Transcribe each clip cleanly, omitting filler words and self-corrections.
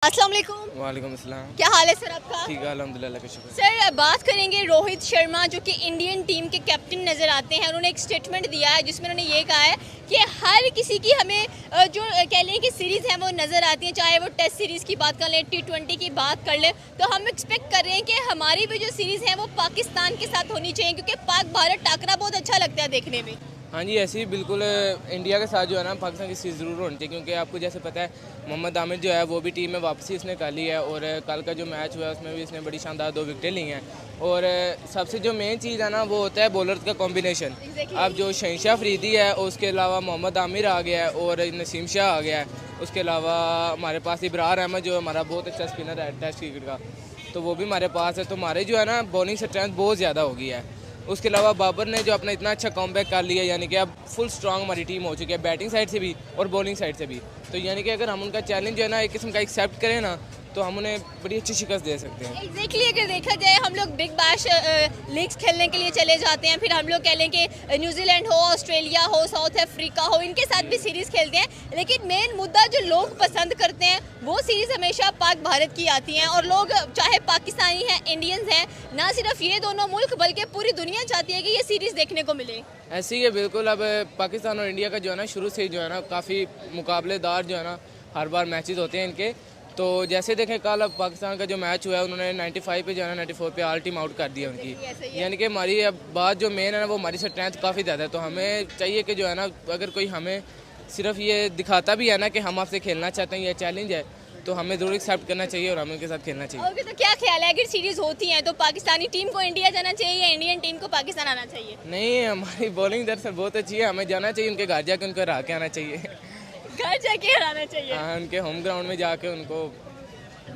अस्सलाम वालेकुम। वालेकुम अस्सलाम। क्या हाल है सर आपका? ठीक है अल्हम्दुलिल्लाह का शुक्र। सर बात करेंगे रोहित शर्मा जो कि इंडियन टीम के कैप्टन नज़र आते हैं। उन्होंने एक स्टेटमेंट दिया है जिसमें उन्होंने ये कहा है कि हर किसी की हमें जो कह लें कि सीरीज़ हैं वो नज़र आती हैं, चाहे वो टेस्ट सीरीज़ की बात कर लें, T20 की बात कर लें, तो हम एक्सपेक्ट कर रहे हैं कि हमारी भी जो सीरीज़ है वो पाकिस्तान के साथ होनी चाहिए क्योंकि पाक भारत टाकरा बहुत अच्छा लगता है देखने में। हाँ जी, ऐसे ही बिल्कुल इंडिया के साथ जो है ना पाकिस्तान की सीरीज़ ज़रूर होनी चाहिए, क्योंकि आपको जैसे पता है मोहम्मद आमिर जो है वो भी टीम में वापसी उसने कर ली है, और कल का जो मैच हुआ है उसमें भी उसने बड़ी शानदार 2 विकेटें ली हैं। और सबसे जो मेन चीज़ है ना वो होता है बॉलर का कॉम्बिनेशन। अब जो शहनशाह अफरीदी है, उसके अलावा मोहम्मद आमिर आ गया है और नसीम शाह आ गया है, उसके अलावा हमारे पास इब्रार अहमद जो हमारा बहुत अच्छा स्पिनर है टेस्ट क्रिकेट का, तो वो भी हमारे पास है। तो हमारे जो है ना बॉलिंग स्ट्रेंथ बहुत ज़्यादा हो गई है। उसके अलावा बाबर ने जो अपना इतना अच्छा कॉमबैक कर लिया, यानी कि अब फुल स्ट्रांग हमारी टीम हो चुकी है बैटिंग साइड से भी और बॉलिंग साइड से भी। तो यानी कि अगर हम उनका चैलेंज जो है ना एक किस्म का एक्सेप्ट करें ना, तो हम उन्हें बड़ी अच्छी शिकस्त दे सकते हैं। एग्जैक्टली अगर देखा जाए हम लोग बिग बैश लीग्स खेलने के लिए चले जाते हैं, फिर हम लोग कह लें कि न्यूजीलैंड हो, ऑस्ट्रेलिया हो, साउथ अफ्रीका हो, इनके साथ भी सीरीज़ खेलते हैं, लेकिन मेन मुद्दा जो लोग पसंद करते हैं वो सीरीज़ हमेशा पाक भारत की आती हैं। और लोग चाहे पाकिस्तानी हैं, इंडियंस हैं, ना सिर्फ ये दोनों मुल्क बल्कि पूरी दुनिया चाहती है कि ये सीरीज़ देखने को मिले। ऐसे ही है बिल्कुल। अब पाकिस्तान और इंडिया का जो है ना शुरू से ही जो है ना काफ़ी मुकाबलेदार जो है ना हर बार मैचेस होते हैं इनके। तो जैसे देखें कल अब पाकिस्तान का जो मैच हुआ है उन्होंने 95 पे जो है ना 94 पे ऑल टीम आउट कर दिया उनकी। यानी कि हमारी अब बात जो मेन है ना वो हमारी स्ट्रेंथ काफ़ी ज़्यादा है। तो हमें चाहिए कि जो है ना अगर कोई हमें सिर्फ ये दिखाता भी है ना कि हम आपसे खेलना चाहते हैं, ये चैलेंज है, तो हमें ज़रूर एक्सेप्ट करना चाहिए और हमें उनके साथ खेलना चाहिए। ओके, तो क्या ख्याल है अगर सीरीज़ होती है तो पाकिस्तानी टीम को इंडिया जाना चाहिए या इंडियन टीम को पाकिस्तान आना चाहिए? नहीं, हमारी बॉलिंग दरअसल बहुत अच्छी है, हमें जाना चाहिए उनके घर जाके उनको हरा के आना चाहिए। घर जाके हराना चाहिए। हाँ, उनके होम ग्राउंड में जाके उनको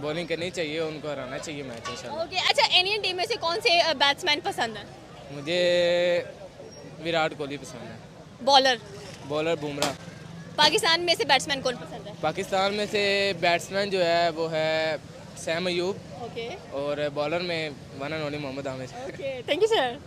बॉलिंग करनी चाहिए, उनको हराना चाहिए मैच इंशाल्लाह। ओके, अच्छा इंडियन टीम में से कौन से बैट्समैन पसंद है? मुझे विराट कोहली पसंद है। बॉलर? बॉलर बुमराह। पाकिस्तान में से बैट्समैन कौन पसंद है? पाकिस्तान में से बैट्समैन जो है वो है सैम अयूब, ओके और बॉलर में one and only Mohammad Amir. Okay, thank you sir.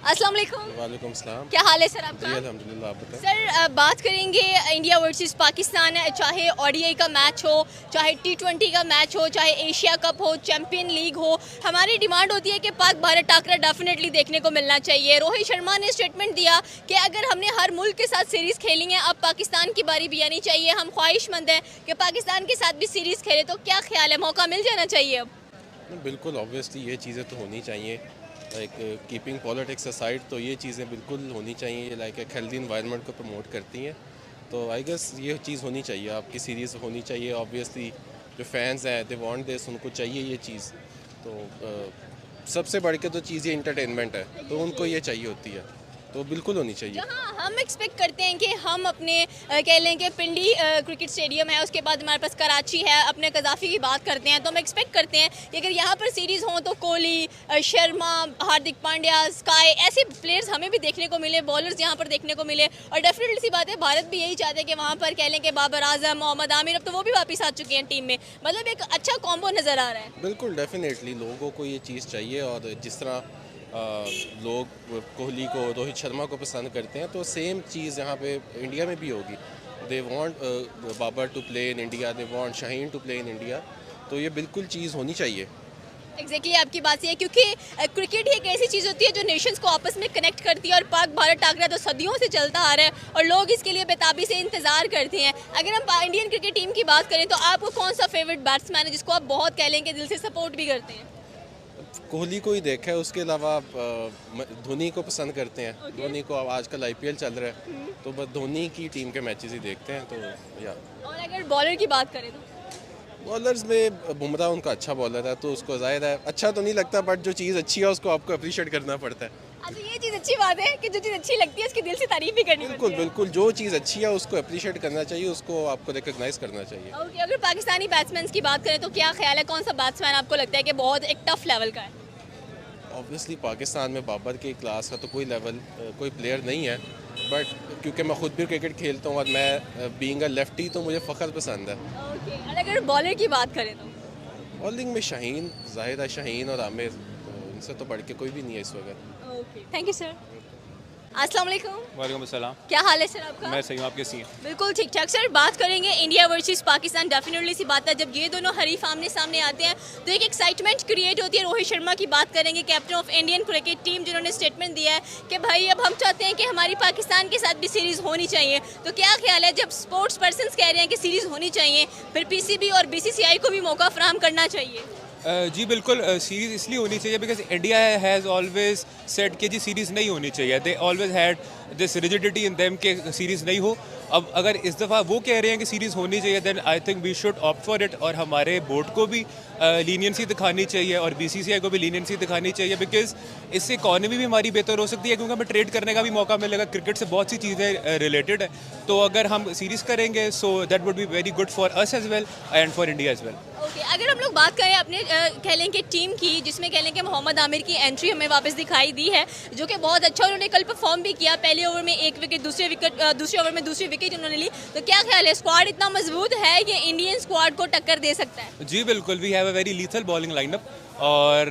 अस्सलाम वालेकुम। वालेकुम सलाम। क्या हाल है सर आपका? जी अल्हम्दुलिल्लाह, आप बताएं। सर बात करेंगे इंडिया वर्सेस पाकिस्तान, चाहे ओडीआई का मैच हो, चाहे T20 का मैच हो, चाहे एशिया कप हो, चैंपियन लीग हो, हमारी डिमांड होती है कि पाक भारत टाकरा डेफिनेटली देखने को मिलना चाहिए। रोहित शर्मा ने स्टेटमेंट दिया कि अगर हमने हर मुल्क के साथ सीरीज़ खेली है, अब पाकिस्तान की बारी भी आनी चाहिए। हम ख्वाहिशमंद हैं कि पाकिस्तान के साथ भी सीरीज़ खेले, तो क्या ख्याल है, मौका मिल जाना चाहिए अब? बिल्कुल ऑब्वियसली ये चीज़ें तो होनी चाहिए, लाइक कीपिंग पॉलिटिक्स असाइड, तो ये चीज़ें बिल्कुल होनी चाहिए, लाइक एक हेल्दी इन्वायरमेंट को प्रमोट करती हैं। तो आई गेस ये चीज़ होनी चाहिए, आपकी सीरीज़ होनी चाहिए। ऑब्वियसली जो फैंस हैं दे वांट दिस, उनको चाहिए ये चीज़। तो सबसे बढ़ के तो चीज़ ये इंटरटेनमेंट है, तो उनको ये चाहिए होती है, तो बिल्कुल होनी चाहिए। जहाँ हम एक्सपेक्ट करते हैं कि हम अपने कह लें कि पिंडी क्रिकेट स्टेडियम है, उसके बाद हमारे पास कराची है, अपने कज़ाफ़ी की बात करते हैं, तो हम एक्सपेक्ट करते हैं कि अगर यहाँ पर सीरीज़ हों तो कोहली, शर्मा, हार्दिक पांड्या, स्काई, ऐसे प्लेयर्स हमें भी देखने को मिले, बॉलर्स यहाँ पर देखने को मिले। और डेफिनेटली सी बात है भारत भी यही चाहते हैं कि वहाँ पर कह लें कि बाबर आजम, मोहम्मद आमिर, अब तो वो भी वापस आ चुके हैं टीम में, मतलब एक अच्छा कॉम्बो नज़र आ रहा है। बिल्कुल डेफिनेटली लोगों को ये चीज़ चाहिए, और जिस तरह लोग कोहली को, रोहित शर्मा को पसंद करते हैं, तो सेम चीज़ यहाँ पे इंडिया में भी होगी। They want Babar to play in India, they want Shaheen to play in India, तो ये बिल्कुल चीज़ होनी चाहिए। एग्जैक्टली आपकी बात सही है, क्योंकि क्रिकेट ही एक ऐसी चीज़ होती है जो नेशंस को आपस में कनेक्ट करती है, और पाक भारत टाकरा तो सदियों से चलता आ रहा है और लोग इसके लिए बेताबी से इंतज़ार करते हैं। अगर हम इंडियन क्रिकेट टीम की बात करें तो आपको कौन सा फेवरेट बैट्समैन है जिसको आप बहुत कह लेंगे दिल से सपोर्ट भी करते हैं? कोहली को ही देखा है, उसके अलावा धोनी को पसंद करते हैं। धोनी को अब आजकल IPL चल रहा है, तो बस धोनी की टीम के मैचेस ही देखते हैं। तो या और अगर बॉलर की बात करें तो बॉलर्स में बुमराह उनका अच्छा बॉलर है, तो उसको ज़ाहिर है अच्छा तो नहीं लगता, बट जो चीज़ अच्छी है उसको आपको अप्रिशिएट करना पड़ता है। अच्छा, ये चीज़ अच्छी बात है कि जो चीज़ अच्छी लगती है उसकी दिल से तारीफ भी करनी बिल्कुल पड़ती है। बिल्कुल, जो चीज़ अच्छी है उसको अप्रिशिएट करना चाहिए, उसको आपको रिकॉग्नाइज करना चाहिए। ओके, अगर पाकिस्तानी बैट्समैन की बात करें तो क्या ख्याल है, कौन सा बैट्समैन आपको लगता है कि बहुत एक टफ लेवल का है? ऑब्वियसली पाकिस्तान में बाबर के क्लास का तो कोई लेवल कोई प्लेयर नहीं है, बट क्योंकि मैं खुद भी क्रिकेट खेलता हूँ और मैं बीइंग अ लेफ्टी, तो मुझे फ़ख्र पसंद है। ओके, और अगर बॉलर की बात करें तो बॉलिंग में शाहीन, ज़ाहिर है शाहीन और आमिर, तो इनसे तो बढ़ के कोई भी नहीं है इस वक्त। Okay, thank you sir. अस्सलाम वालेकुम। वालेकुम अस्सलाम। क्या हाल है सर आपका? मैं सही हूँ, आप कैसी हैं? बिल्कुल ठीक ठाक सर। बात करेंगे इंडिया वर्सेस पाकिस्तान। डेफिनेटली सी बात है, जब ये दोनों हरीफ आमने सामने आते हैं तो एक एक्साइटमेंट क्रिएट होती है। रोहित शर्मा की बात करेंगे, captain of Indian cricket team, जिन्होंने स्टेटमेंट दिया है कि भाई अब हम चाहते हैं कि हमारी पाकिस्तान के साथ भी सीरीज़ होनी चाहिए। तो क्या ख्याल है, जब स्पोर्ट्स पर्सनस कह रहे हैं कि सीरीज़ होनी चाहिए, फिर पीसीबी और बीसीसीआई को भी मौका फराहम करना चाहिए? जी बिल्कुल, सीरीज़ इसलिए होनी चाहिए because India has always said कि जी सीरीज़ नहीं होनी चाहिए। They always had this rigidity in them कि सीरीज़ नहीं हो। अब अगर इस दफ़ा वो कह रहे हैं कि सीरीज़ होनी चाहिए, then I think we should opt for it. और हमारे बोर्ड को भी लीनियंसी दिखानी चाहिए और बीसीसीआई को भी लीनियंसी दिखानी चाहिए, बिकॉज इससे इकॉनमी भी हमारी बेहतर हो सकती है, क्योंकि हमें ट्रेड करने का भी मौका मिलेगा। क्रिकेट से बहुत सी चीज़ें रिलेटेड है, तो अगर हम सीरीज़ करेंगे so that would be very good for us as well and for India as well. Okay, अगर हम लोग बात करें अपने कह लें कि टीम की, जिसमें कह लें कि मोहम्मद आमिर की एंट्री हमें वापस दिखाई दी है, जो कि बहुत अच्छा उन्होंने कल परफॉर्म भी किया। पहले ओवर में 1 विकेट, दूसरे ओवर में दूसरी विकेट उन्होंने ली। तो क्या ख्याल है, स्क्वाड इतना मजबूत है कि इंडियन स्क्वाड को टक्कर दे सकता है? जी बिल्कुल, we have a very lethal bowling lineup. और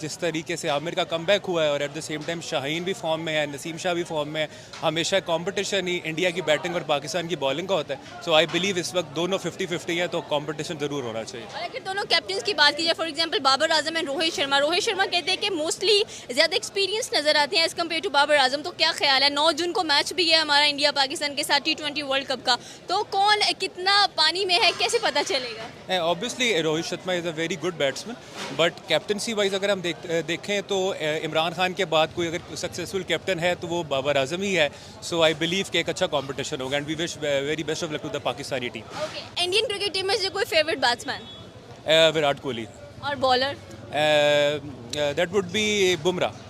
जिस तरीके से आमिर का कमबैक हुआ है और at the same time Shaheen भी फॉर्म में है, नसीम शाह भी फॉर्म में है, हमेशा कंपटीशन ही इंडिया की बैटिंग और पाकिस्तान की बॉलिंग का होता है। सो आई बिलीव इस वक्त दोनों 50-50 हैं, तो कंपटीशन ज़रूर होना चाहिए। और अगर दोनों कैप्टन की बात की जाए, for example Babar Azam and Rohit Sharma कहते हैं कि मोस्टली ज़्यादा एक्सपीरियंस नज़र आते हैं as compare to Babar Azam. तो क्या ख्याल है, 9 जून को मैच भी है हमारा इंडिया पाकिस्तान के साथ T20 वर्ल्ड कप का, तो कौन कितना पानी में है, कैसे पता चलेगा? Obviously Rohit Sharma is a very good batsman, but captaincy wise अगर हम देखें तो इमरान खान के बाद कोई अगर सक्सेसफुल कैप्टन है तो वो बाबर आजम ही है। सो आई बिलीव कि एक अच्छा कंपटीशन होगा and we wish very best of luck to the Pakistani team. Okay, Indian cricket team में से कोई फेवरेट बैट्समैन? विराट कोहली। और bowler? That would be Bumrah.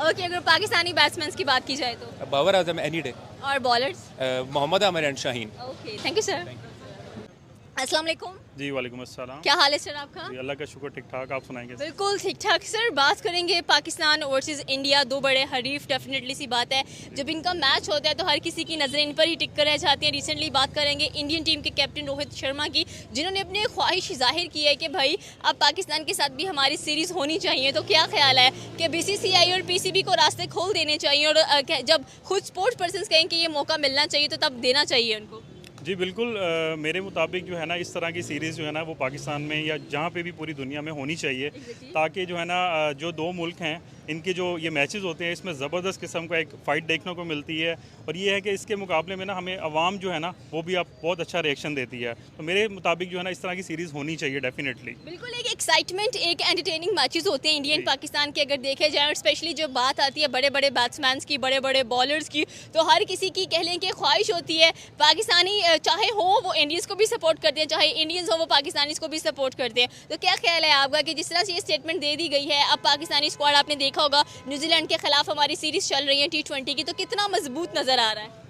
Okay, अगर पाकिस्तानी बैट्समैन की बात की जाए तो? Babar Azam any day. और bowlers? Mohammad Amir and Shaheen. Okay, thank you sir. अस्सलाम वालेकुम। जी वालेकुम अस्सलाम। क्या हाल है सर आपका? जी अल्लाह का शुक्र, ठीक ठाक। आप सुनाएंगे? बिल्कुल ठीक ठाक सर। बात करेंगे पाकिस्तान वर्सेस इंडिया, दो बड़े हरीफ। डेफिनेटली सी बात है, जब इनका मैच होता है तो हर किसी की नज़रें इन पर ही टिक कर रह जाती हैं। रिसेंटली बात करेंगे इंडियन टीम के कैप्टन रोहित शर्मा की, जिन्होंने अपनी ख्वाहिश जाहिर की है कि भाई अब पाकिस्तान के साथ भी हमारी सीरीज़ होनी चाहिए। तो क्या ख्याल है कि बीसीसीआई और पीसीबी को रास्ते खोल देने चाहिए, और जब खुद स्पोर्ट्स पर्सन कहें कि ये मौका मिलना चाहिए तो तब देना चाहिए उनको? जी बिल्कुल, मेरे मुताबिक जो है ना, इस तरह की सीरीज़ जो है ना वो पाकिस्तान में या जहाँ पे भी पूरी दुनिया में होनी चाहिए, ताकि जो है ना जो दो मुल्क हैं इनके जो ये मैचेस होते हैं इसमें ज़बरदस्त किस्म का एक फ़ाइट देखने को मिलती है। और ये है कि इसके मुकाबले में ना हमें अवाम जो है ना वो भी अब बहुत अच्छा रिएक्शन देती है। तो मेरे मुताबिक जो है ना इस तरह की सीरीज़ होनी चाहिए डेफिनेटली। बिल्कुल, एक एक्साइटमेंट, एक एंटरटेनिंग मैचेस होते हैं इंडियन पाकिस्तान के अगर देखे जाए। और स्पेशली जब बात आती है बड़े बड़े बैट्समैन की, बड़े बड़े बॉलर्स की, तो हर किसी की कह लें कि ख्वाहिश होती है पाकिस्तानी चाहे हो वो इंडियंस को भी सपोर्ट करते हैं, चाहे इंडियंस हो वो पाकिस्तानीज़ को भी सपोर्ट करते हैं। तो क्या ख्याल है आपका कि जिस तरह से ये स्टेटमेंट दे दी गई है, अब पाकिस्तानी स्क्वाड आपने देखा होगा न्यूजीलैंड के खिलाफ हमारी सीरीज़ चल रही है T20 की, तो कितना मजबूत नज़र आ रहा है?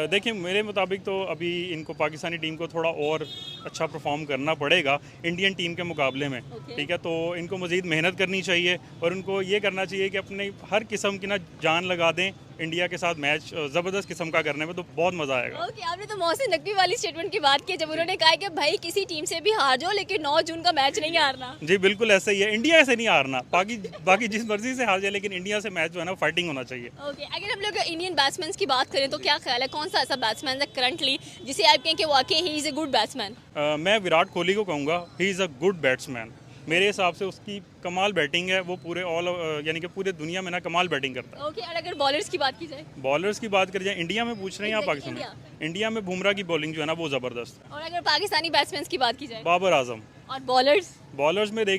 देखिए मेरे मुताबिक तो अभी इनको पाकिस्तानी टीम को थोड़ा और अच्छा परफॉर्म करना पड़ेगा इंडियन टीम के मुकाबले में। ठीक है, तो इनको मज़ीद मेहनत करनी चाहिए और उनको ये करना चाहिए कि अपने हर किस्म की ना जान लगा दें इंडिया के साथ मैच ज़बरदस्त किस्म का करने में, तो बहुत मज़ा आएगा। ओके, आपने तो मोहसिन नकवी वाली स्टेटमेंट की बात की, जब उन्होंने कहा कि भाई किसी टीम से भी हार जाओ लेकिन 9 जून का मैच नहीं हारना। जी बिल्कुल ऐसा ही है, इंडिया से नहीं हारना, बाकी जिस मर्जी से हार जाए लेकिन इंडिया से मैच जो है ना फाइटिंग होना चाहिए। ओके, अगर हम लोग इंडियन बैट्समैन की बात करें तो क्या ख्याल है, कौन सा ऐसा बैट्समैन है करंटली जिसे आप कहें कि वाकई he is a good batsman? मैं विराट कोहली को कहूँगा, he is a good batsman. मेरे हिसाब से उसकी कमाल बैटिंग है, वो पूरे यानी कि पूरे दुनिया में ना कमाल बैटिंग करता है। ओके, और अगर बॉलर्स की बात की जाए? बॉलर्स की बात करी जाए, इंडिया में पूछ रहे हैं आप पाकिस्तान में? इंडिया में बुमराह की बॉलिंग जो है ना वो ज़बरदस्त। और अगर पाकिस्तानी बैट्समैन की बात की जाए? बाबर आजम। और बॉलर्स? बॉलर्स में देख